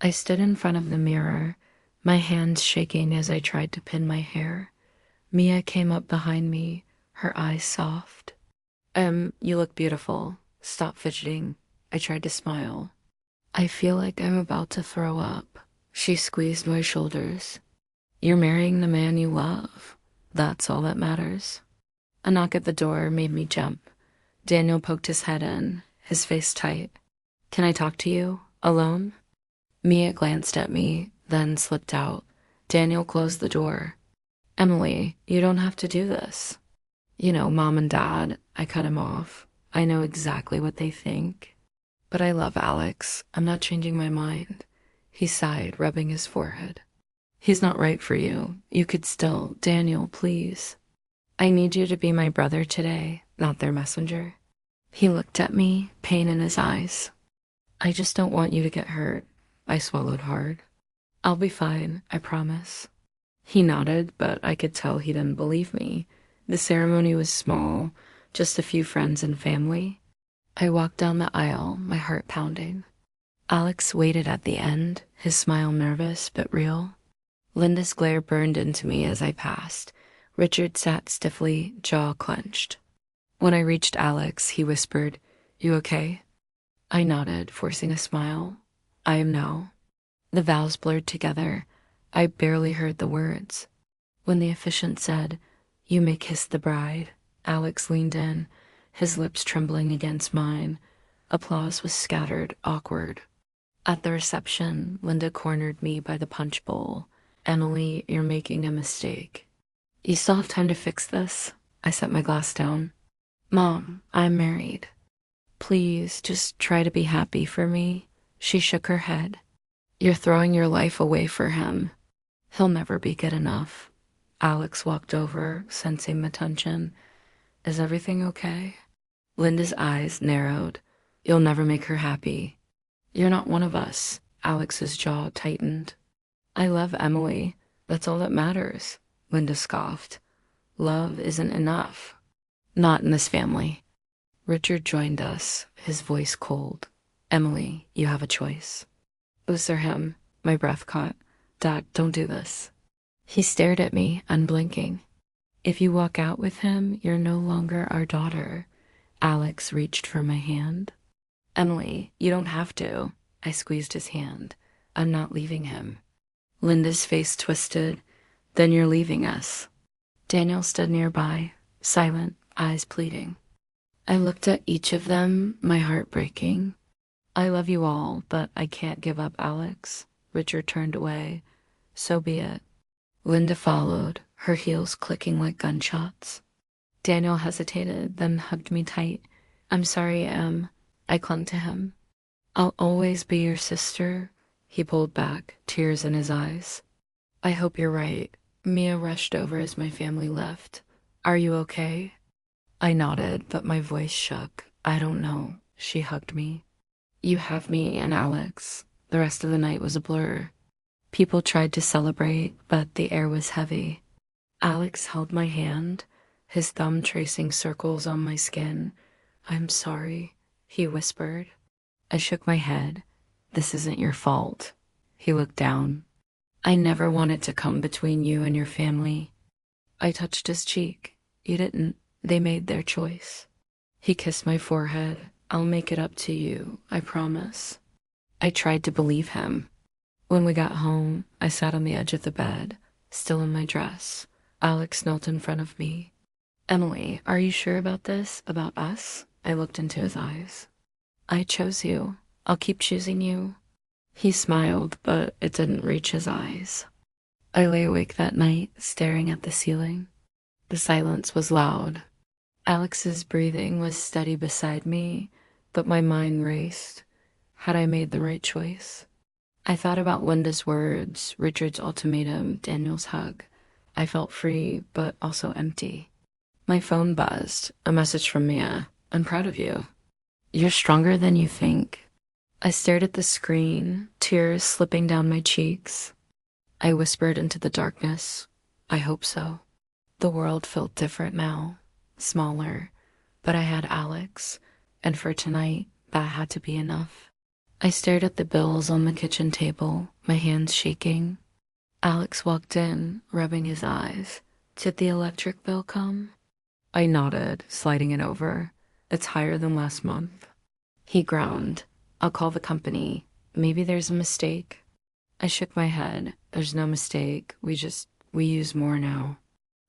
I stood in front of the mirror, my hands shaking as I tried to pin my hair. Mia came up behind me, her eyes soft. You look beautiful. Stop fidgeting. I tried to smile. I feel like I'm about to throw up. She squeezed my shoulders. You're marrying the man you love. That's all that matters. A knock at the door made me jump. Daniel poked his head in, his face tight. Can I talk to you? Alone? Mia glanced at me, then slipped out. Daniel closed the door. Emily, you don't have to do this. Mom and Dad, I cut him off. I know exactly what they think. But I love Alex. I'm not changing my mind. He sighed, rubbing his forehead. He's not right for you. You could still. Daniel, please. I need you to be my brother today, not their messenger. He looked at me, pain in his eyes. I just don't want you to get hurt. I swallowed hard. I'll be fine, I promise. He nodded, but I could tell he didn't believe me. The ceremony was small, just a few friends and family. I walked down the aisle, my heart pounding. Alex waited at the end, his smile nervous but real. Linda's glare burned into me as I passed. Richard sat stiffly, jaw clenched. When I reached Alex, he whispered, "You okay?" I nodded, forcing a smile. "I am now." The vowels blurred together. I barely heard the words. When the officiant said, "You may kiss the bride," Alex leaned in, his lips trembling against mine. Applause was scattered, awkward. At the reception, Linda cornered me by the punch bowl. "Emily, you're making a mistake." "You still have time to fix this?" I set my glass down. "Mom, I'm married. Please, just try to be happy for me." She shook her head. "You're throwing your life away for him. He'll never be good enough." Alex walked over, sensing my tension. "Is everything okay?" Linda's eyes narrowed. "You'll never make her happy." "You're not one of us." Alex's jaw tightened. "I love Emily. That's all that matters." Linda scoffed. "Love isn't enough." "Not in this family." Richard joined us, his voice cold. "Emily, you have a choice." "Us or him." My breath caught. "Dad, don't do this." He stared at me, unblinking. "If you walk out with him, you're no longer our daughter." Alex reached for my hand. "Emily, you don't have to." I squeezed his hand. "I'm not leaving him." Linda's face twisted. "Then you're leaving us." Daniel stood nearby, silent, eyes pleading. I looked at each of them, my heart breaking. "I love you all, but I can't give up Alex." Richard turned away. "So be it." Linda followed, her heels clicking like gunshots. Daniel hesitated, then hugged me tight. "I'm sorry, Em." I clung to him. "I'll always be your sister." He pulled back, tears in his eyes. "I hope you're right." Mia rushed over as my family left. "Are you okay?" I nodded, but my voice shook. "I don't know." She hugged me. "You have me and Alex." The rest of the night was a blur. People tried to celebrate, but the air was heavy. Alex held my hand, his thumb tracing circles on my skin. "I'm sorry," he whispered. I shook my head. "This isn't your fault." He looked down. "I never wanted to come between you and your family." I touched his cheek. "You didn't. They made their choice." He kissed my forehead. "I'll make it up to you, I promise." I tried to believe him. When we got home, I sat on the edge of the bed, still in my dress. Alex knelt in front of me. "Emily, are you sure about this? About us?" I looked into his eyes. "I chose you. I'll keep choosing you." He smiled, but it didn't reach his eyes. I lay awake that night, staring at the ceiling. The silence was loud. Alex's breathing was steady beside me, but my mind raced. Had I made the right choice? I thought about Linda's words, Richard's ultimatum, Daniel's hug. I felt free, but also empty. My phone buzzed. A message from Mia. "I'm proud of you. You're stronger than you think." I stared at the screen, tears slipping down my cheeks. I whispered into the darkness, "I hope so." The world felt different now, smaller, but I had Alex, and for tonight, that had to be enough. I stared at the bills on the kitchen table, my hands shaking. Alex walked in, rubbing his eyes. Did the electric bill come? I nodded, sliding it over. It's higher than last month. He groaned. I'll call the company. Maybe there's a mistake. I shook my head. There's no mistake. We use more now.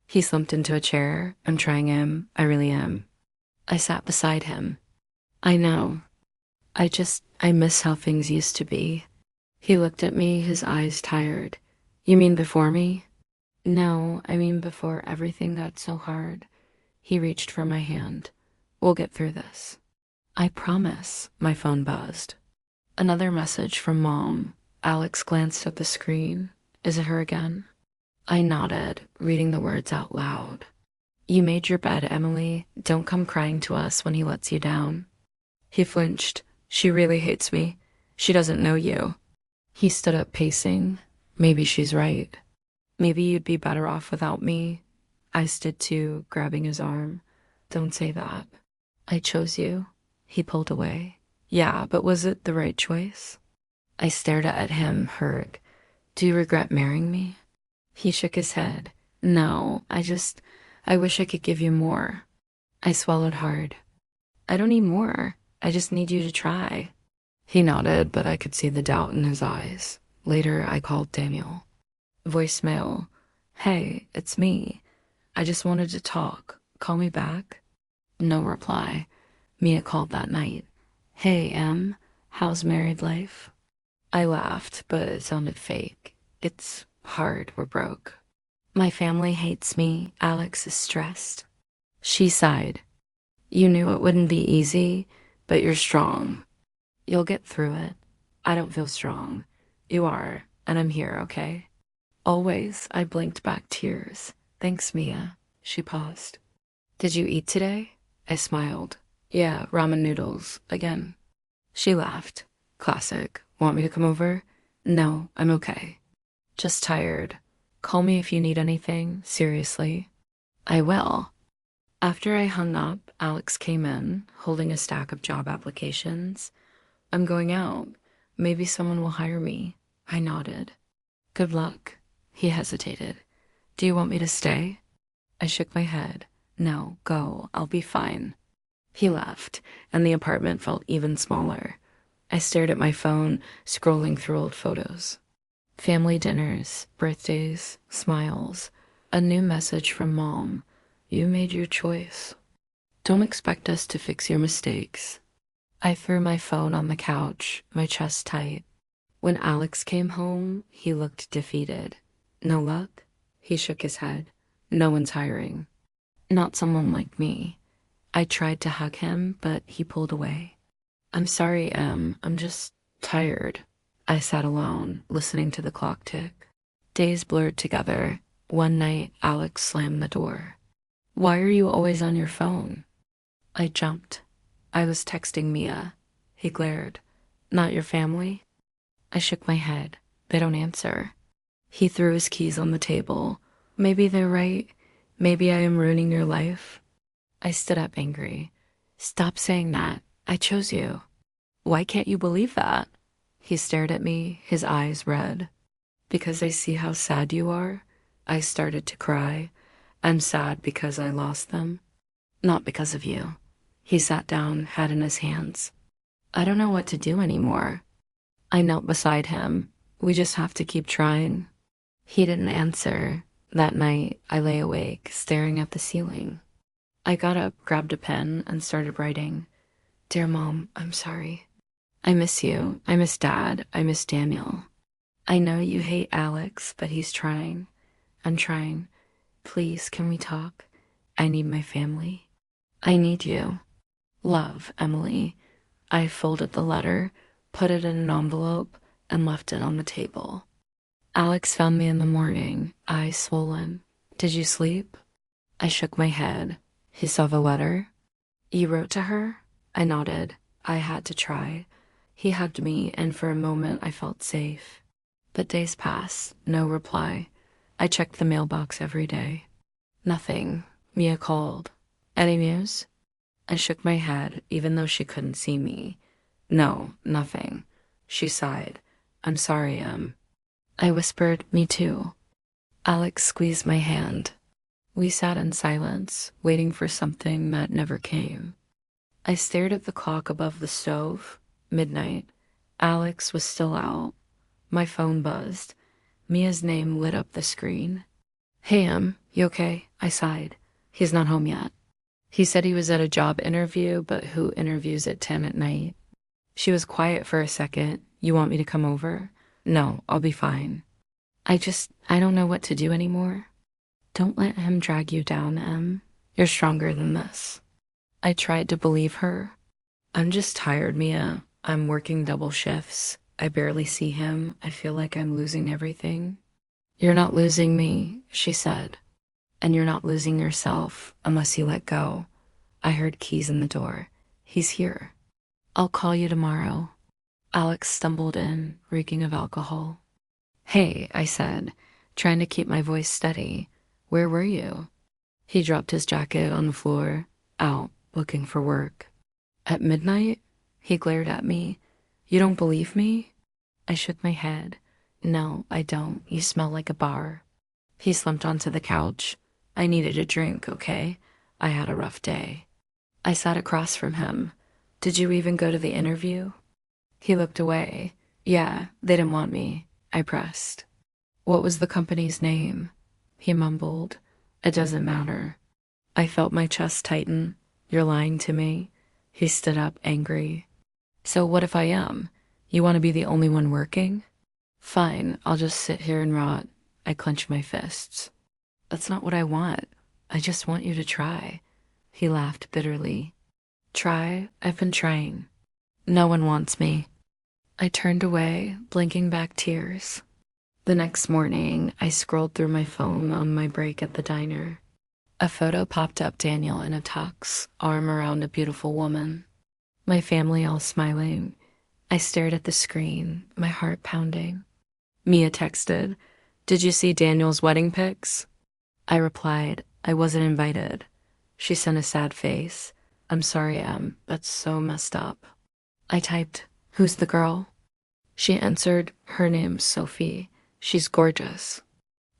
He slumped into a chair. I'm trying him. I really am. I sat beside him. I know. I miss how things used to be. He looked at me, his eyes tired. You mean before me? No, I mean before everything got so hard. He reached for my hand. We'll get through this. I promise, my phone buzzed. Another message from Mom. Alex glanced at the screen. Is it her again? I nodded, reading the words out loud. You made your bed, Emily. Don't come crying to us when he lets you down. He flinched. She really hates me. She doesn't know you. He stood up, pacing. Maybe she's right. Maybe you'd be better off without me. I stood too, grabbing his arm. Don't say that. I chose you. He pulled away. Yeah, but was it the right choice? I stared at him, hurt. Do you regret marrying me? He shook his head. No, I wish I could give you more. I swallowed hard. I don't need more. I just need you to try. He nodded, but I could see the doubt in his eyes. Later, I called Daniel. Voicemail. Hey, it's me. I just wanted to talk. Call me back? No reply. Mia called that night. Hey, Em. How's married life? I laughed, but it sounded fake. It's hard. We're broke. My family hates me. Alex is stressed. She sighed. You knew it wouldn't be easy, but you're strong. You'll get through it. I don't feel strong. You are, and I'm here, okay? Always. I blinked back tears. Thanks, Mia. She paused. Did you eat today? I smiled. Yeah, ramen noodles. Again. She laughed. Classic. Want me to come over? No, I'm okay. Just tired. Call me if you need anything. Seriously. I will. After I hung up, Alex came in, holding a stack of job applications. I'm going out. Maybe someone will hire me. I nodded. Good luck. He hesitated. Do you want me to stay? I shook my head. No, go. I'll be fine. He left, and the apartment felt even smaller. I stared at my phone, scrolling through old photos. Family dinners, birthdays, smiles. A new message from Mom. You made your choice. Don't expect us to fix your mistakes. I threw my phone on the couch, my chest tight. When Alex came home, he looked defeated. No luck? He shook his head. No one's hiring. Not someone like me. I tried to hug him, but he pulled away. I'm sorry, Em. I'm just tired. I sat alone, listening to the clock tick. Days blurred together. One night, Alex slammed the door. Why are you always on your phone? I jumped. I was texting Mia. He glared. Not your family? I shook my head. They don't answer. He threw his keys on the table. Maybe they're right. Maybe I am ruining your life. I stood up angry. Stop saying that. I chose you. Why can't you believe that? He stared at me, his eyes red. Because I see how sad you are. I started to cry. I'm sad because I lost them. Not because of you. He sat down, head in his hands. I don't know what to do anymore. I knelt beside him. We just have to keep trying. He didn't answer. That night, I lay awake, staring at the ceiling. I got up, grabbed a pen, and started writing. Dear Mom, I'm sorry. I miss you. I miss Dad. I miss Daniel. I know you hate Alex, but he's trying. I'm trying. Please, can we talk? I need my family. I need you. Love, Emily. I folded the letter, put it in an envelope, and left it on the table. Alex found me in the morning, eyes swollen. Did you sleep? I shook my head. He saw the letter. You wrote to her? I nodded. I had to try. He hugged me, and for a moment I felt safe. But days passed, no reply. I checked the mailbox every day. Nothing. Mia called. Any news? I shook my head, even though she couldn't see me. No, nothing. She sighed. I'm sorry, I whispered, me too. Alex squeezed my hand. We sat in silence, waiting for something that never came. I stared at the clock above the stove. Midnight. Alex was still out. My phone buzzed. Mia's name lit up the screen. Hey, you okay? I sighed. He's not home yet. He said he was at a job interview, but who interviews at 10 at night? She was quiet for a second. You want me to come over? No, I'll be fine. I don't know what to do anymore. Don't let him drag you down, Em. You're stronger than this. I tried to believe her. I'm just tired, Mia. I'm working double shifts. I barely see him. I feel like I'm losing everything. You're not losing me, she said. And you're not losing yourself unless you let go. I heard keys in the door. He's here. I'll call you tomorrow. Alex stumbled in, reeking of alcohol. Hey, I said, trying to keep my voice steady. Where were you? He dropped his jacket on the floor. Out, looking for work. At midnight? He glared at me. You don't believe me? I shook my head. No, I don't. You smell like a bar. He slumped onto the couch. I needed a drink, okay? I had a rough day. I sat across from him. Did you even go to the interview? He looked away. Yeah, they didn't want me. I pressed. What was the company's name? He mumbled. It doesn't matter. I felt my chest tighten. You're lying to me. He stood up, angry. So what if I am? You want to be the only one working? Fine, I'll just sit here and rot. I clenched my fists. That's not what I want. I just want you to try. He laughed bitterly. Try? I've been trying. No one wants me. I turned away, blinking back tears. The next morning, I scrolled through my phone on my break at the diner. A photo popped up, Daniel in a tux, arm around a beautiful woman. My family all smiling. I stared at the screen, my heart pounding. Mia texted, Did you see Daniel's wedding pics? I replied, I wasn't invited. She sent a sad face. I'm sorry, Em. That's so messed up. I typed, Who's the girl? She answered, Her name's Sophie. She's gorgeous.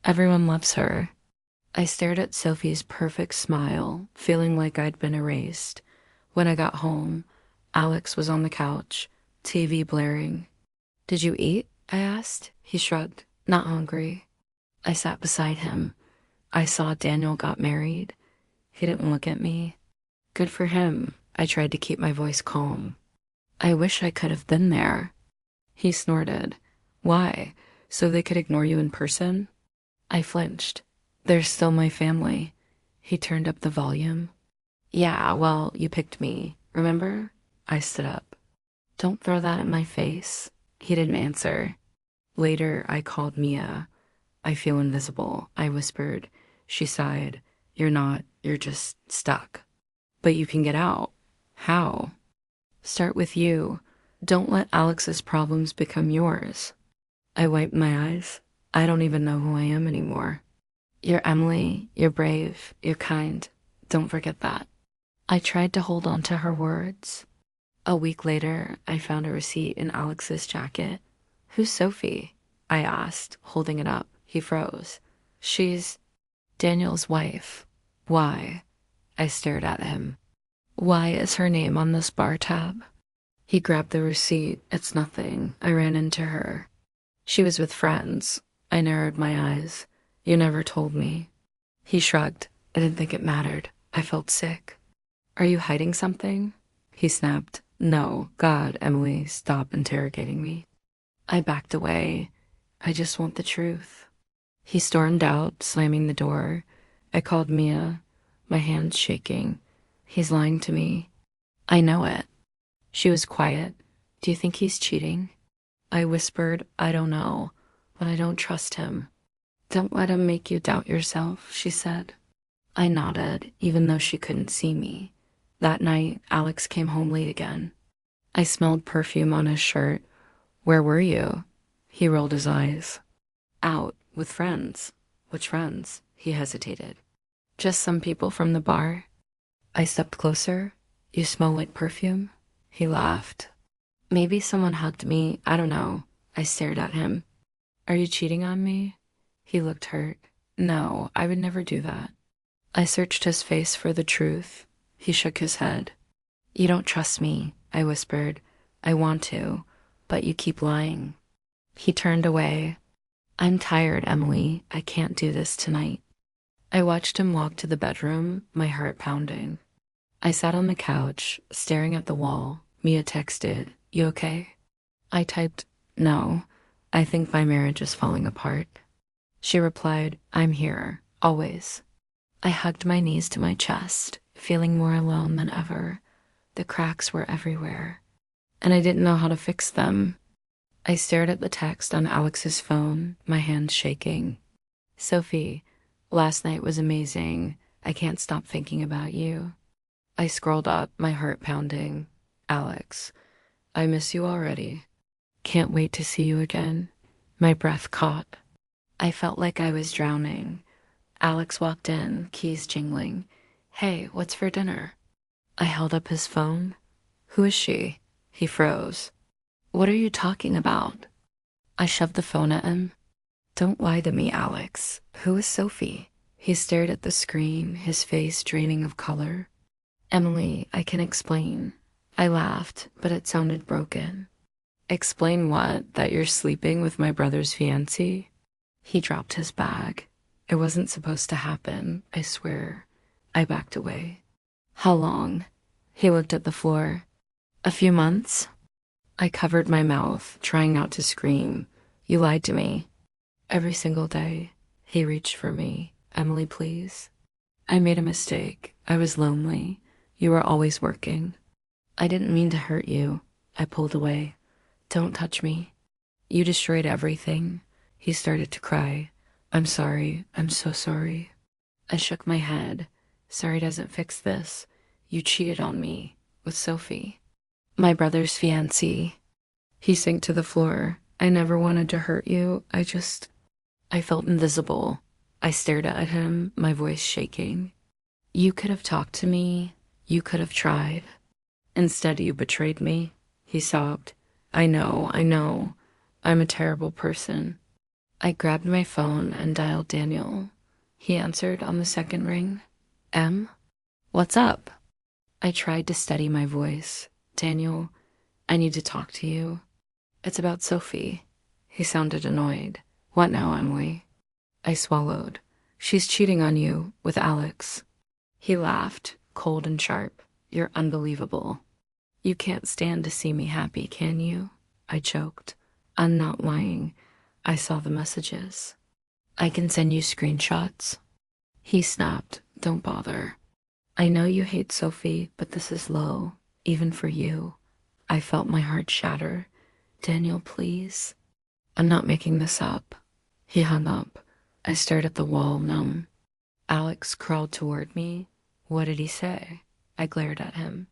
Everyone loves her. I stared at Sophie's perfect smile, feeling like I'd been erased. When I got home, Alex was on the couch, TV blaring. Did you eat? I asked. He shrugged. Not hungry. I sat beside him. I saw Daniel got married. He didn't look at me. Good for him. I tried to keep my voice calm. I wish I could have been there. He snorted. Why? So they could ignore you in person? I flinched. They're still my family. He turned up the volume. Yeah, well, you picked me. Remember? I stood up. Don't throw that in my face. He didn't answer. Later, I called Mia. I feel invisible, I whispered. She sighed. You're not. You're just stuck. But you can get out. How? Start with you. Don't let Alex's problems become yours. I wiped my eyes. I don't even know who I am anymore. You're Emily. You're brave. You're kind. Don't forget that. I tried to hold on to her words. A week later, I found a receipt in Alex's jacket. Who's Sophie? I asked, holding it up. He froze. She's Daniel's wife. Why? I stared at him. Why is her name on this bar tab? He grabbed the receipt. It's nothing. I ran into her. She was with friends. I narrowed my eyes. You never told me. He shrugged. I didn't think it mattered. I felt sick. Are you hiding something? He snapped. No, God, Emily, stop interrogating me. I backed away. I just want the truth. He stormed out, slamming the door. I called Mia, my hands shaking. He's lying to me. I know it. She was quiet. Do you think he's cheating? I whispered, I don't know, but I don't trust him. Don't let him make you doubt yourself, she said. I nodded, even though she couldn't see me. That night, Alex came home late again. I smelled perfume on his shirt. Where were you? He rolled his eyes. Out, with friends. Which friends? He hesitated. Just some people from the bar. I stepped closer. You smell like perfume? He laughed. Maybe someone hugged me. I don't know. I stared at him. Are you cheating on me? He looked hurt. No, I would never do that. I searched his face for the truth. He shook his head. You don't trust me, I whispered. I want to, but you keep lying. He turned away. I'm tired, Emily. I can't do this tonight. I watched him walk to the bedroom, my heart pounding. I sat on the couch, staring at the wall. Mia texted, You okay? I typed, No, I think my marriage is falling apart. She replied, I'm here, always. I hugged my knees to my chest, feeling more alone than ever. The cracks were everywhere, and I didn't know how to fix them. I stared at the text on Alex's phone, my hands shaking. Sophie, last night was amazing. I can't stop thinking about you. I scrolled up, my heart pounding. Alex, I miss you already. Can't wait to see you again. My breath caught. I felt like I was drowning. Alex walked in, keys jingling. Hey, what's for dinner? I held up his phone. Who is she? He froze. What are you talking about? I shoved the phone at him. Don't lie to me, Alex. Who is Sophie? He stared at the screen, his face draining of color. Emily, I can explain. I laughed, but it sounded broken. Explain what? That you're sleeping with my brother's fiancée? He dropped his bag. It wasn't supposed to happen, I swear. I backed away. How long? He looked at the floor. A few months? I covered my mouth, trying not to scream. You lied to me. Every single day. He reached for me. Emily, please. I made a mistake. I was lonely. You were always working. I didn't mean to hurt you. I pulled away. Don't touch me. You destroyed everything. He started to cry. I'm sorry. I'm so sorry. I shook my head. Sorry doesn't fix this. You cheated on me with Sophie, my brother's fiancée. He sank to the floor. I never wanted to hurt you. I felt invisible. I stared at him, my voice shaking. You could have talked to me. You could have tried. Instead, you betrayed me. He sobbed. I know. I'm a terrible person. I grabbed my phone and dialed Daniel. He answered on the second ring. Em? What's up? I tried to steady my voice. Daniel, I need to talk to you. It's about Sophie. He sounded annoyed. What now, Emily? I swallowed. She's cheating on you with Alex. He laughed, cold and sharp. You're unbelievable. You can't stand to see me happy, can you? I choked. I'm not lying. I saw the messages. I can send you screenshots. He snapped. Don't bother. I know you hate Sophie, but this is low, even for you. I felt my heart shatter. Daniel, please. I'm not making this up. He hung up. I stared at the wall, numb. Alex crawled toward me. What did he say? I glared at him.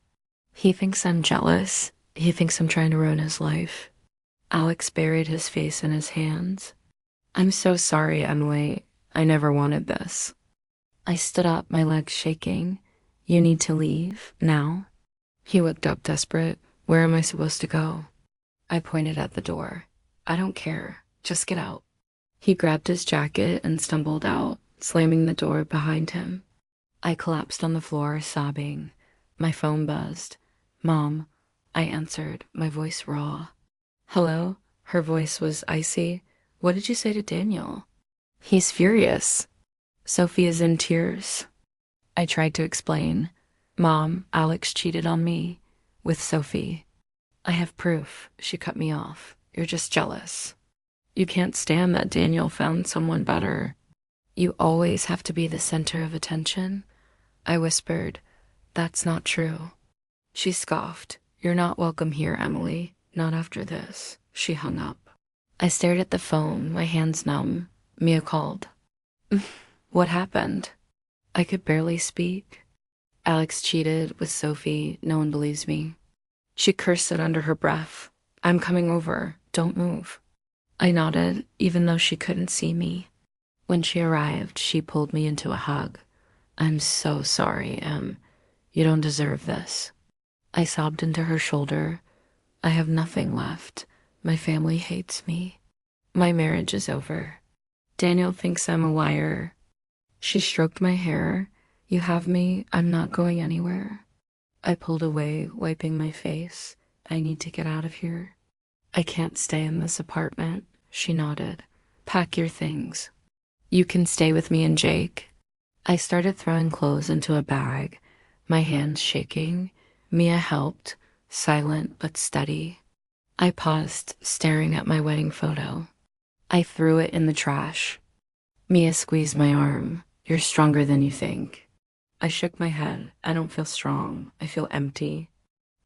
He thinks I'm jealous. He thinks I'm trying to ruin his life. Alex buried his face in his hands. I'm so sorry, Emily. I never wanted this. I stood up, my legs shaking. You need to leave, now? He looked up desperate. Where am I supposed to go? I pointed at the door. I don't care. Just get out. He grabbed his jacket and stumbled out, slamming the door behind him. I collapsed on the floor, sobbing. My phone buzzed. Mom, I answered, my voice raw. Hello? Her voice was icy. What did you say to Daniel? He's furious. Sophie is in tears. I tried to explain. Mom, Alex cheated on me with Sophie. I have proof. She cut me off. You're just jealous. You can't stand that Daniel found someone better. You always have to be the center of attention. I whispered, That's not true. She scoffed. You're not welcome here, Emily. Not after this. She hung up. I stared at the phone, my hands numb. Mia called. What happened? I could barely speak. Alex cheated with Sophie. No one believes me. She cursed it under her breath. I'm coming over. Don't move. I nodded, even though she couldn't see me. When she arrived, she pulled me into a hug. I'm so sorry, Em. You don't deserve this. I sobbed into her shoulder. I have nothing left. My family hates me. My marriage is over. Daniel thinks I'm a liar. She stroked my hair. You have me. I'm not going anywhere. I pulled away, wiping my face. I need to get out of here. I can't stay in this apartment. She nodded. Pack your things. You can stay with me and Jake. I started throwing clothes into a bag, my hands shaking. Mia helped, silent but steady. I paused, staring at my wedding photo. I threw it in the trash. Mia squeezed my arm. You're stronger than you think. I shook my head. I don't feel strong. I feel empty.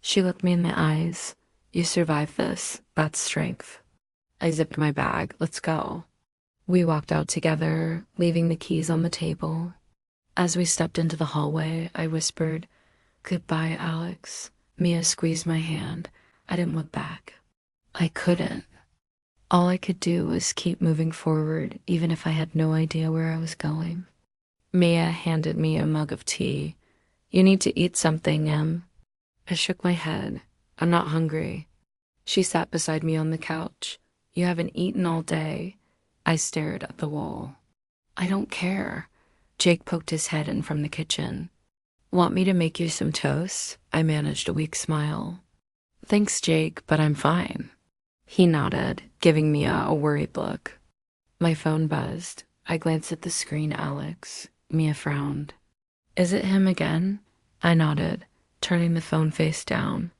She looked me in the eyes. You survived this. That's strength. I zipped my bag. Let's go. We walked out together, leaving the keys on the table. As we stepped into the hallway, I whispered, Goodbye, Alex. Mia squeezed my hand. I didn't look back. I couldn't. All I could do was keep moving forward, even if I had no idea where I was going. Mia handed me a mug of tea. You need to eat something, Em. I shook my head. I'm not hungry. She sat beside me on the couch. You haven't eaten all day. I stared at the wall. I don't care. Jake poked his head in from the kitchen. Want me to make you some toast? I managed a weak smile. Thanks, Jake, but I'm fine. He nodded, giving me a worried look. My phone buzzed. I glanced at the screen, Alex. Mia frowned. Is it him again? I nodded, turning the phone face down.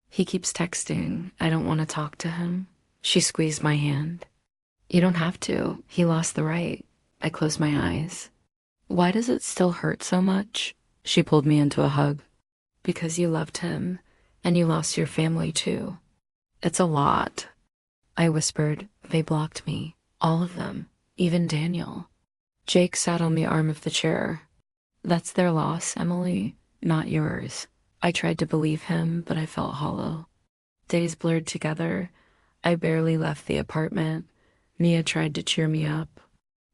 He keeps texting. I don't want to talk to him. She squeezed my hand. You don't have to. He lost the right. I closed my eyes. Why does it still hurt so much? She pulled me into a hug. Because you loved him, and you lost your family too. It's a lot. I whispered. They blocked me. All of them. Even Daniel. Jake sat on the arm of the chair. That's their loss, Emily, not yours. I tried to believe him, but I felt hollow. Days blurred together. I barely left the apartment. Mia tried to cheer me up.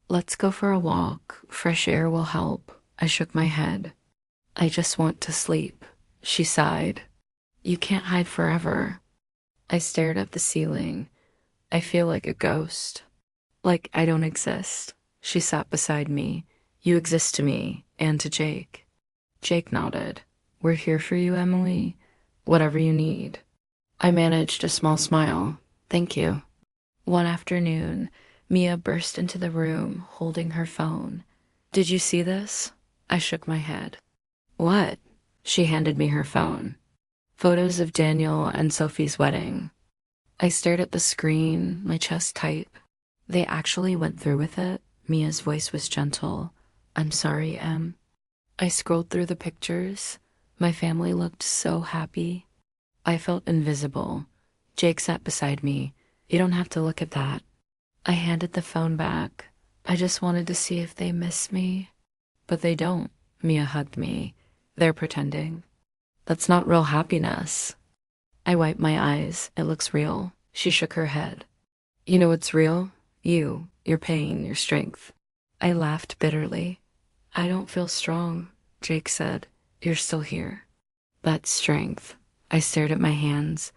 Let's go for a walk. Fresh air will help. I shook my head. I just want to sleep. She sighed. You can't hide forever. I stared at the ceiling. I feel like a ghost. Like I don't exist. She sat beside me. You exist to me, and to Jake. Jake nodded. We're here for you, Emily. Whatever you need. I managed a small smile. Thank you. One afternoon, Mia burst into the room, holding her phone. Did you see this? I shook my head. What? She handed me her phone. Photos of Daniel and Sophie's wedding. I stared at the screen, my chest tight. They actually went through with it. Mia's voice was gentle. I'm sorry, Em. I scrolled through the pictures. My family looked so happy. I felt invisible. Jake sat beside me. You don't have to look at that. I handed the phone back. I just wanted to see if they miss me. But they don't. Mia hugged me. They're pretending. That's not real happiness. I wiped my eyes. It looks real. She shook her head. You know what's real? You, your pain, your strength. I laughed bitterly. I don't feel strong, Jake said. You're still here. That's strength. I stared at my hands.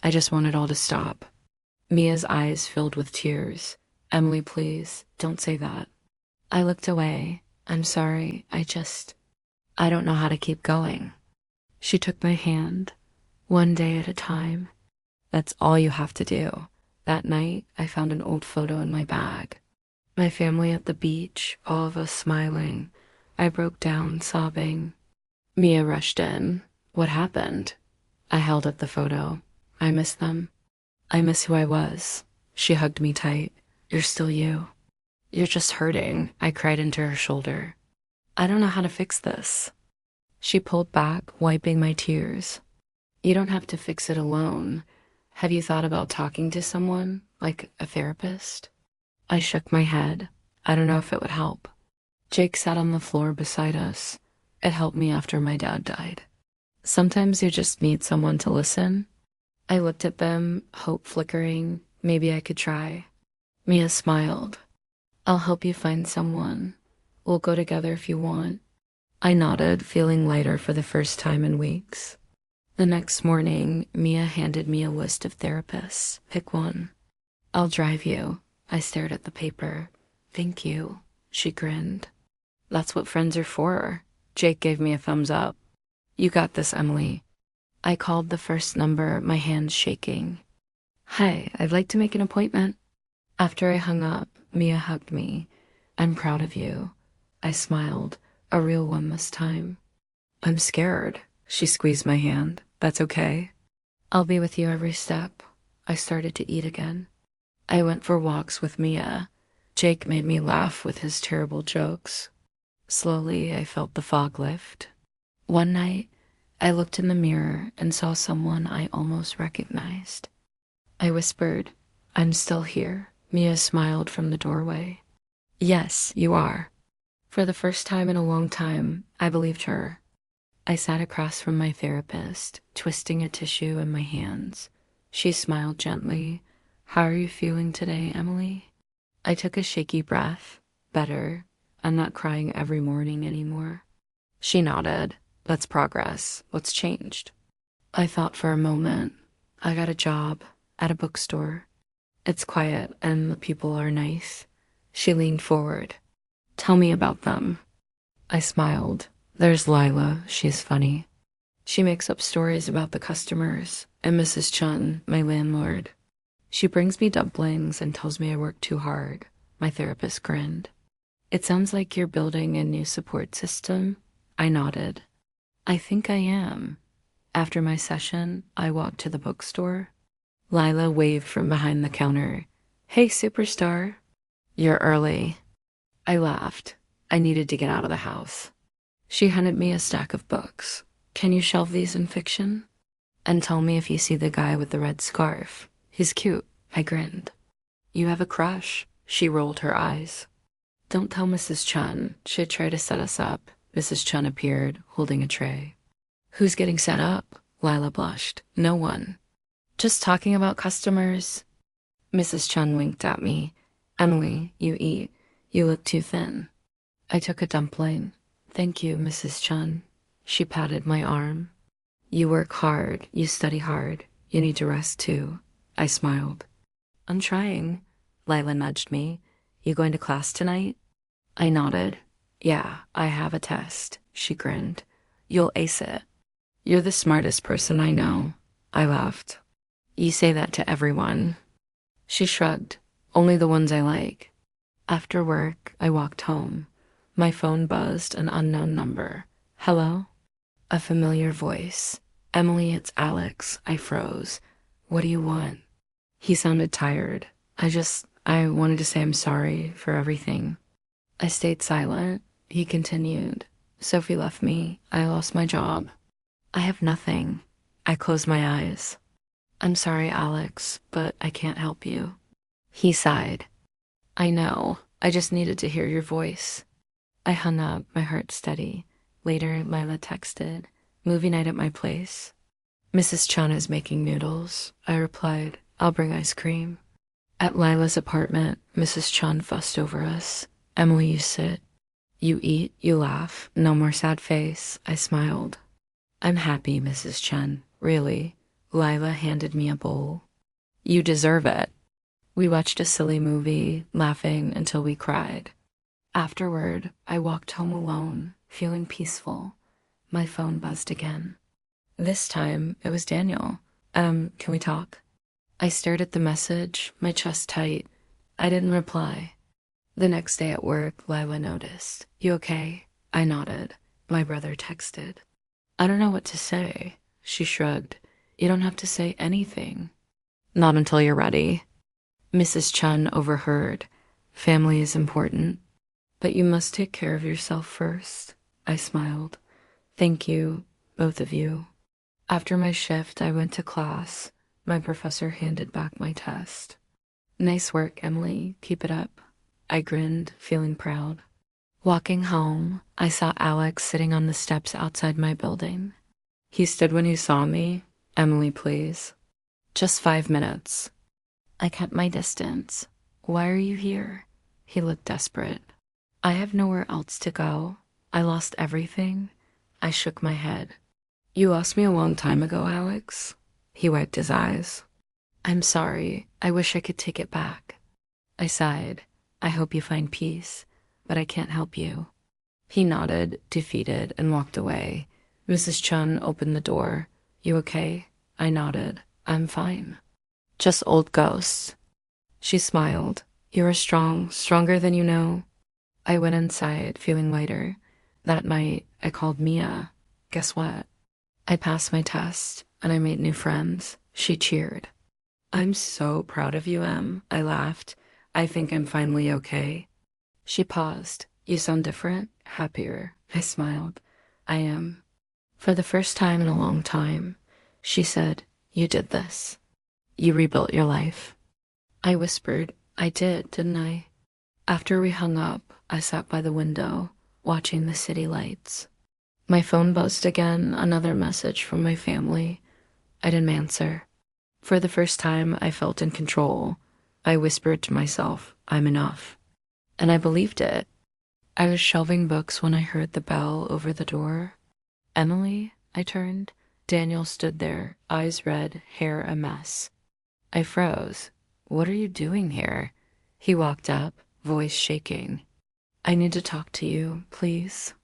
I just wanted all to stop. Mia's eyes filled with tears. Emily, please, don't say that. I looked away. I'm sorry. I don't know how to keep going. She took my hand, one day at a time. That's all you have to do. That night, I found an old photo in my bag. My family at the beach, all of us smiling. I broke down, sobbing. Mia rushed in. What happened? I held up the photo. I miss them. I miss who I was. She hugged me tight. You're still you. You're just hurting. I cried into her shoulder. I don't know how to fix this. She pulled back, wiping my tears. You don't have to fix it alone. Have you thought about talking to someone, like a therapist? I shook my head. I don't know if it would help. Jake sat on the floor beside us. It helped me after my dad died. Sometimes you just need someone to listen. I looked at them, hope flickering. Maybe I could try. Mia smiled. I'll help you find someone. We'll go together if you want. I nodded, feeling lighter for the first time in weeks. The next morning, Mia handed me a list of therapists. Pick one. I'll drive you. I stared at the paper. Thank you. She grinned. That's what friends are for. Jake gave me a thumbs up. You got this, Emily. I called the first number, my hands shaking. Hi, I'd like to make an appointment. After I hung up, Mia hugged me. I'm proud of you. I smiled, a real one this time. I'm scared. She squeezed my hand. That's okay. I'll be with you every step. I started to eat again. I went for walks with Mia. Jake made me laugh with his terrible jokes. Slowly, I felt the fog lift. One night, I looked in the mirror and saw someone I almost recognized. I whispered, I'm still here. Mia smiled from the doorway. Yes, you are. For the first time in a long time, I believed her. I sat across from my therapist, twisting a tissue in my hands. She smiled gently. How are you feeling today, Emily? I took a shaky breath. Better. I'm not crying every morning anymore. She nodded. That's progress. What's changed? I thought for a moment. I got a job at a bookstore. It's quiet and the people are nice. She leaned forward. Tell me about them. I smiled. There's Lila. She's funny. She makes up stories about the customers. And Mrs. Chun, my landlord. She brings me dumplings and tells me I work too hard. My therapist grinned. It sounds like you're building a new support system. I nodded. I think I am. After my session, I walked to the bookstore. Lila waved from behind the counter. Hey, superstar. You're early. I laughed. I needed to get out of the house. She handed me a stack of books. Can you shelve these in fiction? And tell me if you see the guy with the red scarf. He's cute. I grinned. You have a crush. She rolled her eyes. Don't tell Mrs. Chun. She'd try to set us up. Mrs. Chun appeared, holding a tray. Who's getting set up? Lila blushed. No one. Just talking about customers. Mrs. Chun winked at me. Emily, you eat. You look too thin. I took a dumpling. Thank you, Mrs. Chun. She patted my arm. You work hard. You study hard. You need to rest too. I smiled. I'm trying. Lila nudged me. You going to class tonight? I nodded. Yeah, I have a test. She grinned. You'll ace it. You're the smartest person I know. I laughed. You say that to everyone. She shrugged. Only the ones I like. After work, I walked home. My phone buzzed an unknown number. Hello? A familiar voice. Emily, it's Alex. I froze. What do you want? He sounded tired. I wanted to say I'm sorry for everything. I stayed silent. He continued. Sophie left me. I lost my job. I have nothing. I closed my eyes. I'm sorry, Alex, but I can't help you. He sighed. I know. I just needed to hear your voice. I hung up, my heart steady. Later, Lila texted. Movie night at my place. Mrs. Chun is making noodles. I replied, I'll bring ice cream. At Lila's apartment, Mrs. Chun fussed over us. Emily, you sit. You eat, you laugh. No more sad face. I smiled. I'm happy, Mrs. Chun. Really. Lila handed me a bowl. You deserve it. We watched a silly movie, laughing until we cried. Afterward, I walked home alone, feeling peaceful. My phone buzzed again. This time, it was Daniel. Can we talk? I stared at the message, my chest tight. I didn't reply. The next day at work, Lila noticed. You okay? I nodded. My brother texted. I don't know what to say. She shrugged. You don't have to say anything. Not until you're ready. Mrs. Chun overheard. Family is important. But you must take care of yourself first. I smiled. Thank you, both of you. After my shift, I went to class. My professor handed back my test. Nice work, Emily. Keep it up. I grinned, feeling proud. Walking home, I saw Alex sitting on the steps outside my building. He stood when he saw me. Emily, please. Just 5 minutes. I kept my distance. Why are you here? He looked desperate. I have nowhere else to go. I lost everything. I shook my head. You lost me a long time ago, Alex. He wiped his eyes. I'm sorry. I wish I could take it back. I sighed. I hope you find peace, but I can't help you. He nodded, defeated, and walked away. Mrs. Chun opened the door. You okay? I nodded. I'm fine. Just old ghosts. She smiled. You're strong, stronger than you know. I went inside, feeling lighter. That night, I called Mia. Guess what? I passed my test, and I made new friends. She cheered. I'm so proud of you, Em. I laughed. I think I'm finally okay. She paused. You sound different, happier. I smiled. I am. For the first time in a long time, she said, you did this. You rebuilt your life. I whispered, I did, didn't I? After we hung up, I sat by the window, watching the city lights. My phone buzzed again, another message from my family. I didn't answer. For the first time, I felt in control. I whispered to myself, I'm enough. And I believed it. I was shelving books when I heard the bell over the door. Emily, I turned. Daniel stood there, eyes red, hair a mess. I froze. What are you doing here? He walked up, voice shaking. I need to talk to you, please.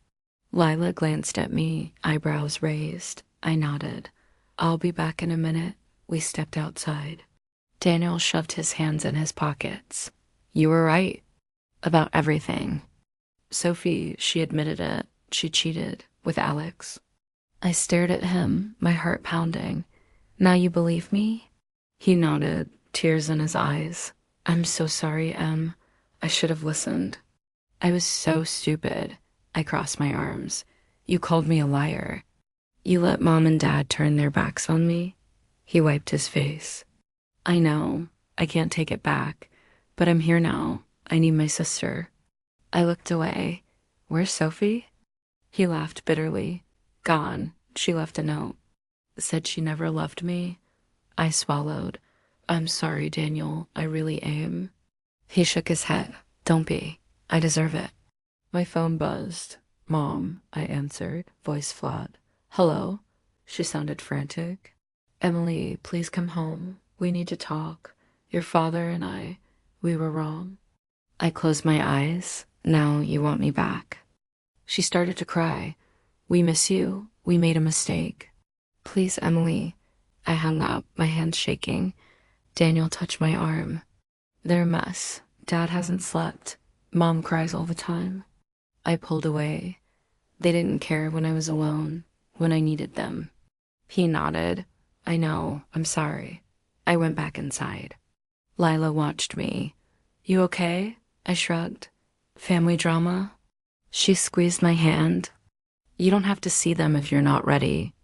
Lila glanced at me, eyebrows raised. I nodded. I'll be back in a minute. We stepped outside. Daniel shoved his hands in his pockets. You were right. About everything. Sophie, she admitted it. She cheated with Alex. I stared at him, my heart pounding. Now you believe me? He nodded, tears in his eyes. I'm so sorry, Em. I should have listened. I was so stupid. I crossed my arms. You called me a liar. You let Mom and Dad turn their backs on me. He wiped his face. I know. I can't take it back. But I'm here now. I need my sister. I looked away. Where's Sophie? He laughed bitterly. Gone. She left a note. Said she never loved me. I swallowed. I'm sorry, Daniel. I really am. He shook his head. Don't be. I deserve it. My phone buzzed. Mom, I answered, voice flat. Hello? She sounded frantic. Emily, please come home. We need to talk. Your father and I, we were wrong. I closed my eyes. Now you want me back. She started to cry. We miss you. We made a mistake. Please, Emily. I hung up, my hands shaking. Daniel touched my arm. They're a mess. Dad hasn't slept. Mom cries all the time. I pulled away. They didn't care when I was alone, when I needed them. He nodded. I know. I'm sorry. I went back inside. Lila watched me. You okay? I shrugged. Family drama? She squeezed my hand. You don't have to see them if you're not ready.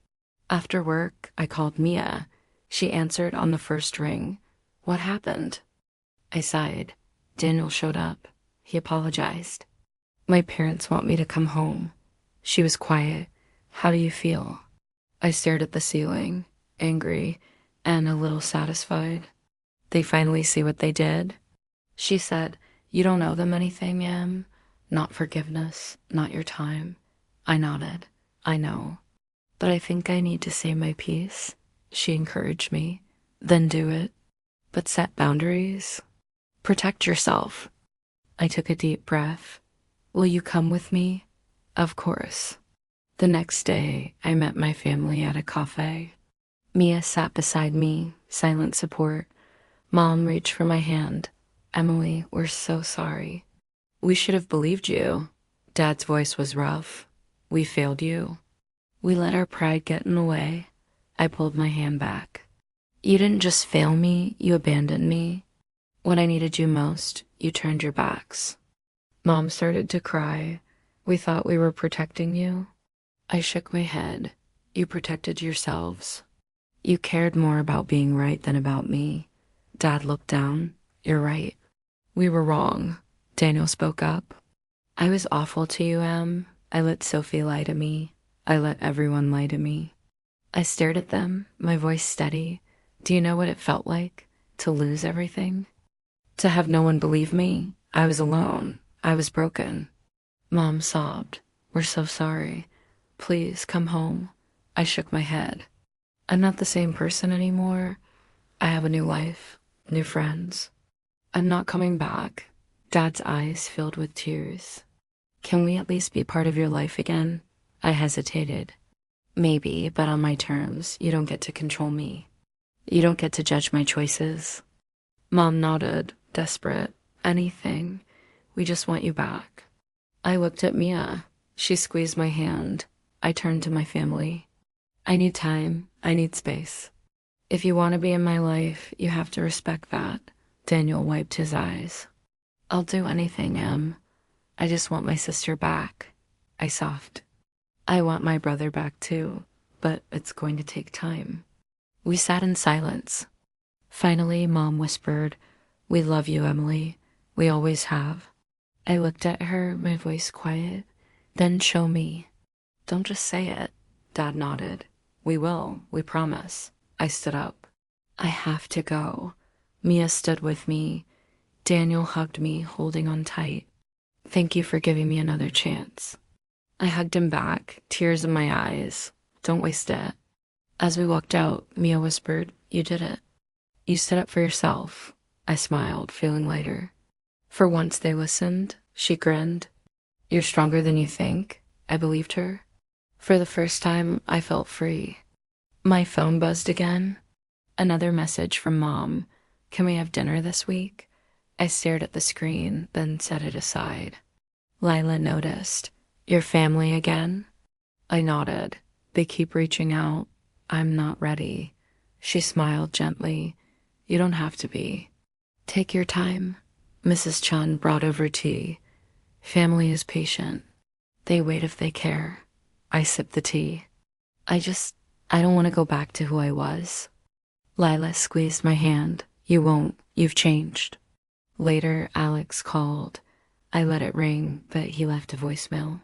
After work, I called Mia. She answered on the first ring. What happened? I sighed. Daniel showed up. He apologized. My parents want me to come home. She was quiet. How do you feel? I stared at the ceiling, angry and a little satisfied. They finally see what they did. She said, you don't owe them anything, Em. Not forgiveness, not your time. I nodded. I know. But I think I need to say my piece. She encouraged me. Then do it. But set boundaries. Protect yourself. I took a deep breath. Will you come with me? Of course. The next day, I met my family at a cafe. Mia sat beside me, silent support. Mom reached for my hand. Emily, we're so sorry. We should have believed you. Dad's voice was rough. We failed you. We let our pride get in the way. I pulled my hand back. You didn't just fail me, you abandoned me. When I needed you most, you turned your backs. Mom started to cry. We thought we were protecting you. I shook my head. You protected yourselves. You cared more about being right than about me. Dad looked down. You're right. We were wrong. Daniel spoke up. I was awful to you, Em. I let Sophie lie to me. I let everyone lie to me. I stared at them, my voice steady. Do you know what it felt like? To lose everything? To have no one believe me? I was alone. I was broken. Mom sobbed. We're so sorry. Please come home. I shook my head. I'm not the same person anymore. I have a new life, new friends. I'm not coming back. Dad's eyes filled with tears. Can we at least be part of your life again? I hesitated. Maybe, but on my terms. You don't get to control me. You don't get to judge my choices. Mom nodded, desperate. Anything. We just want you back. I looked at Mia. She squeezed my hand. I turned to my family. I need time. I need space. If you want to be in my life, you have to respect that. Daniel wiped his eyes. I'll do anything, Em. I just want my sister back. I sobbed. I want my brother back too, but it's going to take time. We sat in silence. Finally, Mom whispered, We love you, Emily. We always have. I looked at her, my voice quiet. Then show me. Don't just say it. Dad nodded. We will, we promise. I stood up. I have to go. Mia stood with me. Daniel hugged me, holding on tight. Thank you for giving me another chance. I hugged him back, tears in my eyes. Don't waste it. As we walked out, Mia whispered, You did it. You stood up for yourself. I smiled, feeling lighter. For once they listened. She grinned. You're stronger than you think. I believed her. For the first time, I felt free. My phone buzzed again. Another message from Mom. Can we have dinner this week? I stared at the screen, then set it aside. Lila noticed. Your family again? I nodded. They keep reaching out. I'm not ready. She smiled gently. You don't have to be. Take your time. Mrs. Chun brought over tea. Family is patient. They wait if they care. I sipped the tea. I don't want to go back to who I was. Lila squeezed my hand. You won't. You've changed. Later, Alex called. I let it ring, but he left a voicemail.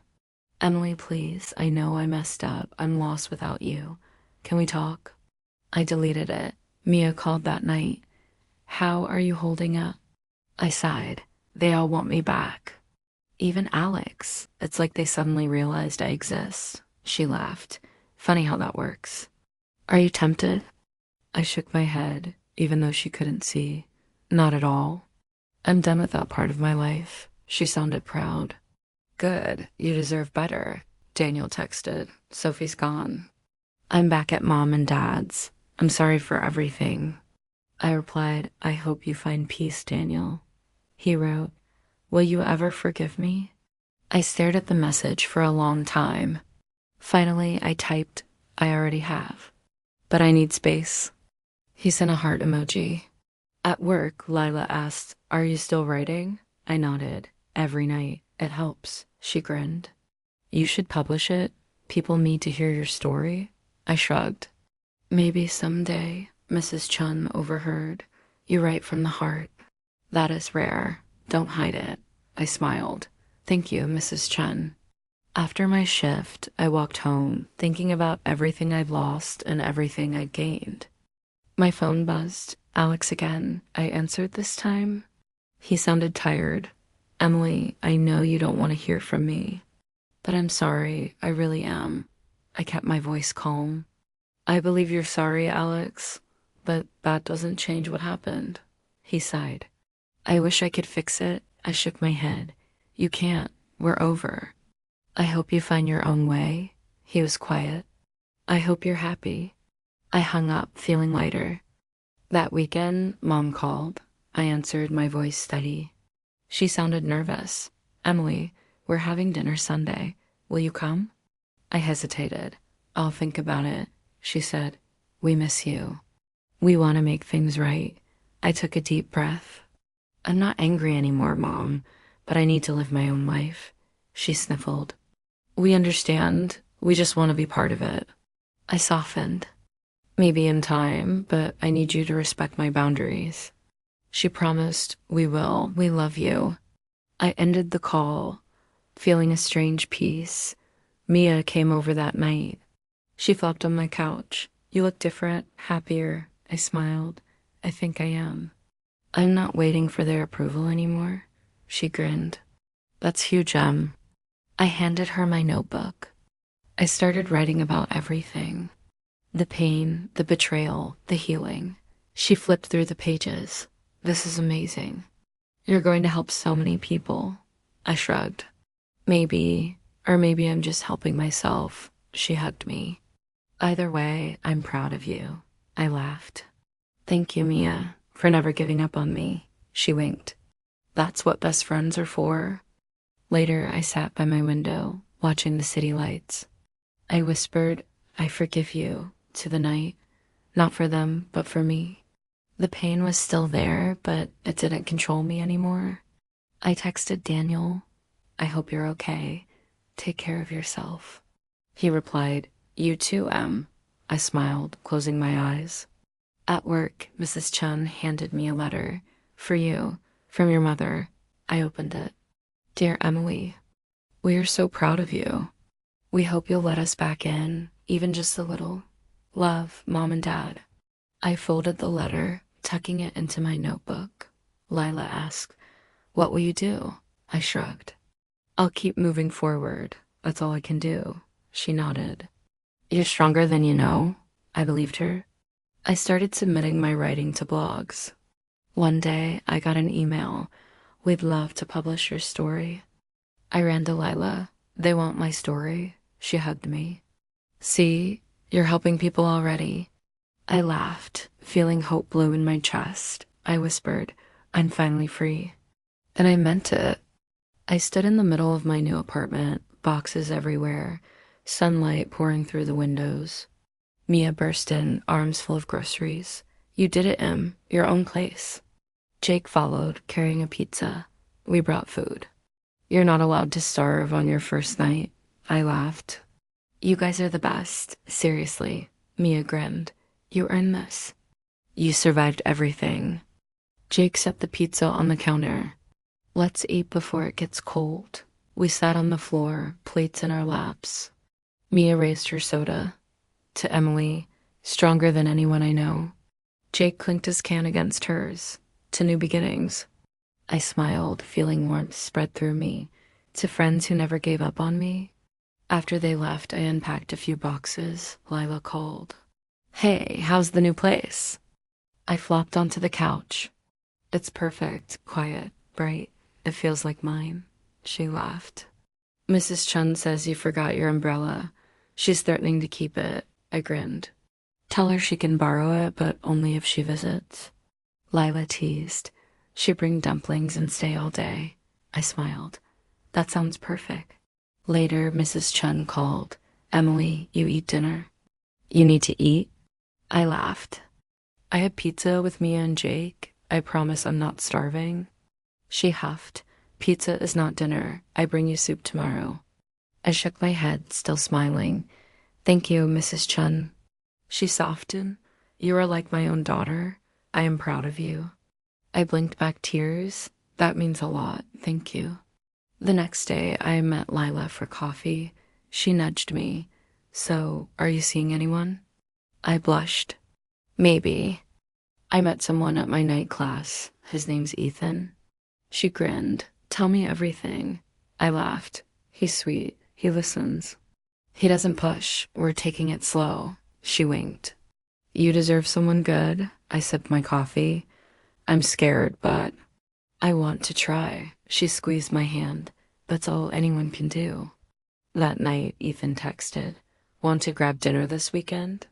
Emily, please. I know I messed up. I'm lost without you. Can we talk? I deleted it. Mia called that night. How are you holding up? I sighed. They all want me back. Even Alex. It's like they suddenly realized I exist. She laughed. Funny how that works. Are you tempted? I shook my head, even though she couldn't see. Not at all. I'm done with that part of my life. She sounded proud. Good. You deserve better. Daniel texted. Sophie's gone. I'm back at Mom and Dad's. I'm sorry for everything. I replied, I hope you find peace, Daniel. He wrote, Will you ever forgive me? I stared at the message for a long time. Finally, I typed, I already have. But I need space. He sent a heart emoji. At work, Lila asked, Are you still writing? I nodded. Every night. It helps. She grinned. You should publish it. People need to hear your story. I shrugged. Maybe someday, Mrs. Chun overheard. You write from the heart. That is rare. Don't hide it. I smiled. Thank you, Mrs. Chun. After my shift, I walked home, thinking about everything I've lost and everything I'd gained. My phone buzzed. Alex again. I answered this time. He sounded tired. Emily, I know you don't want to hear from me, but I'm sorry. I really am. I kept my voice calm. I believe you're sorry, Alex, but that doesn't change what happened. He sighed. I wish I could fix it. I shook my head. You can't. We're over. I hope you find your own way. He was quiet. I hope you're happy. I hung up, feeling lighter. That weekend, Mom called. I answered, my voice steady. She sounded nervous. Emily, we're having dinner Sunday. Will you come? I hesitated. I'll think about it. She said, We miss you. We want to make things right. I took a deep breath. I'm not angry anymore, Mom, but I need to live my own life. She sniffled. We understand. We just want to be part of it. I softened. Maybe in time, but I need you to respect my boundaries. She promised, We will. We love you. I ended the call, feeling a strange peace. Mia came over that night. She flopped on my couch. You look different, happier. I smiled. I think I am. I'm not waiting for their approval anymore. She grinned. That's huge, Em. I handed her my notebook. I started writing about everything. The pain, the betrayal, the healing. She flipped through the pages. This is amazing. You're going to help so many people. I shrugged. Maybe, or maybe I'm just helping myself. She hugged me. Either way, I'm proud of you. I laughed. Thank you, Mia, for never giving up on me. She winked. That's what best friends are for. Later, I sat by my window, watching the city lights. I whispered, I forgive you, to the night. Not for them, but for me. The pain was still there, but it didn't control me anymore. I texted Daniel, I hope you're okay. Take care of yourself. He replied, You too, Em. I smiled, closing my eyes. At work, Mrs. Chun handed me a letter. For you, from your mother. I opened it. Dear Emily, we are so proud of you. We hope you'll let us back in, even just a little. Love, Mom and Dad. I folded the letter, tucking it into my notebook. Lila asked, What will you do? I shrugged. I'll keep moving forward. That's all I can do. She nodded. You're stronger than you know. I believed her. I started submitting my writing to blogs. One day, I got an email. We'd love to publish your story. I ran to Lila. They want my story. She hugged me. See, you're helping people already. I laughed, feeling hope bloom in my chest. I whispered, I'm finally free. And I meant it. I stood in the middle of my new apartment, boxes everywhere, sunlight pouring through the windows. Mia burst in, arms full of groceries. You did it, Em. Your own place. Jake followed, carrying a pizza. We brought food. You're not allowed to starve on your first night. I laughed. You guys are the best. Seriously. Mia grinned. You earned this. You survived everything. Jake set the pizza on the counter. Let's eat before it gets cold. We sat on the floor, plates in our laps. Mia raised her soda. To Emily, stronger than anyone I know. Jake clinked his can against hers. To new beginnings. I smiled, feeling warmth spread through me. To friends who never gave up on me. After they left, I unpacked a few boxes. Lila called. Hey, how's the new place? I flopped onto the couch. It's perfect, quiet, bright. It feels like mine. She laughed. Mrs. Chun says you forgot your umbrella. She's threatening to keep it. I grinned. Tell her she can borrow it, but only if she visits. Lila teased. She'd bring dumplings and stay all day. I smiled. That sounds perfect. Later, Mrs. Chun called. Emily, you eat dinner. You need to eat? I laughed. I had pizza with Mia and Jake. I promise I'm not starving. She huffed. Pizza is not dinner. I bring you soup tomorrow. I shook my head, still smiling. Thank you, Mrs. Chun. She softened. You are like my own daughter. I am proud of you. I blinked back tears. That means a lot. Thank you. The next day, I met Lila for coffee. She nudged me. So, are you seeing anyone? I blushed. Maybe. I met someone at my night class. His name's Ethan. She grinned. Tell me everything. I laughed. He's sweet. He listens. He doesn't push. We're taking it slow. She winked. You deserve someone good. I sipped my coffee. I'm scared, but I want to try. She squeezed my hand. That's all anyone can do. That night, Ethan texted. Want to grab dinner this weekend?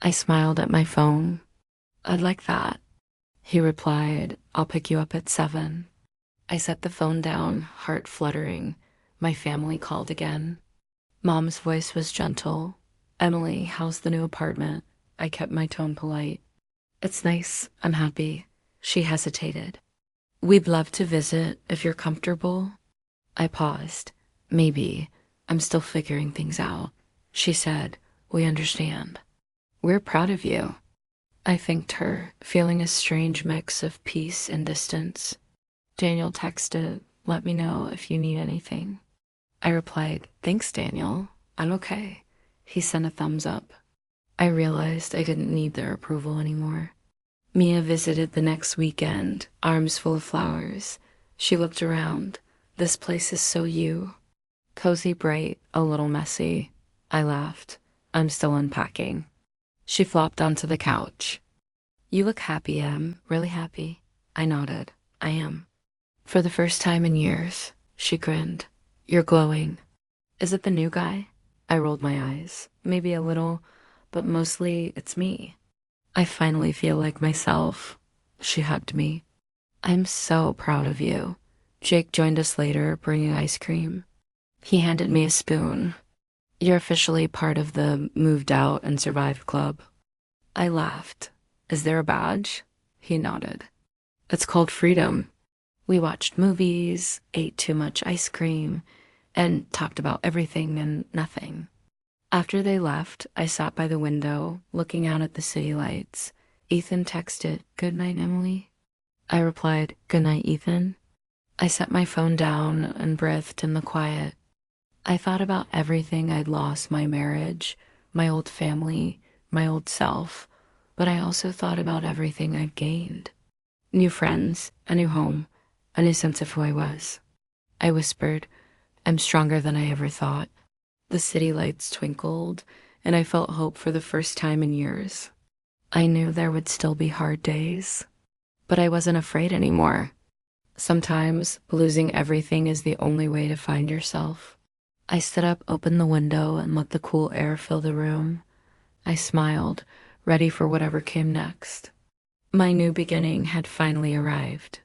I smiled at my phone. I'd like that. He replied, I'll pick you up at 7. I set the phone down, heart fluttering. My family called again. Mom's voice was gentle. Emily, how's the new apartment? I kept my tone polite. It's nice. I'm happy. She hesitated. We'd love to visit if you're comfortable. I paused. Maybe. I'm still figuring things out. She said, we understand. We're proud of you. I thanked her, feeling a strange mix of peace and distance. Daniel texted, let me know if you need anything. I replied, thanks, Daniel. I'm okay. He sent a thumbs up. I realized I didn't need their approval anymore. Mia visited the next weekend, arms full of flowers. She looked around. This place is so you. Cozy, bright, a little messy. I laughed. I'm still unpacking. She flopped onto the couch. You look happy, Em. Really happy. I nodded. I am. For the first time in years, she grinned. You're glowing. Is it the new guy? I rolled my eyes. Maybe a little, but mostly it's me. I finally feel like myself. She hugged me. I'm so proud of you. Jake joined us later, bringing ice cream. He handed me a spoon. You're officially part of the moved out and survived club. I laughed. Is there a badge? He nodded. It's called freedom. We watched movies, ate too much ice cream, and talked about everything and nothing. After they left, I sat by the window, looking out at the city lights. Ethan texted, "Good night, Emily." I replied, "Good night, Ethan." I set my phone down and breathed in the quiet. I thought about everything I'd lost: my marriage, my old family, my old self, but I also thought about everything I'd gained. New friends, a new home, a new sense of who I was. I whispered, I'm stronger than I ever thought. The city lights twinkled, and I felt hope for the first time in years. I knew there would still be hard days, but I wasn't afraid anymore. Sometimes losing everything is the only way to find yourself. I stood up, opened the window, and let the cool air fill the room. I smiled, ready for whatever came next. My new beginning had finally arrived.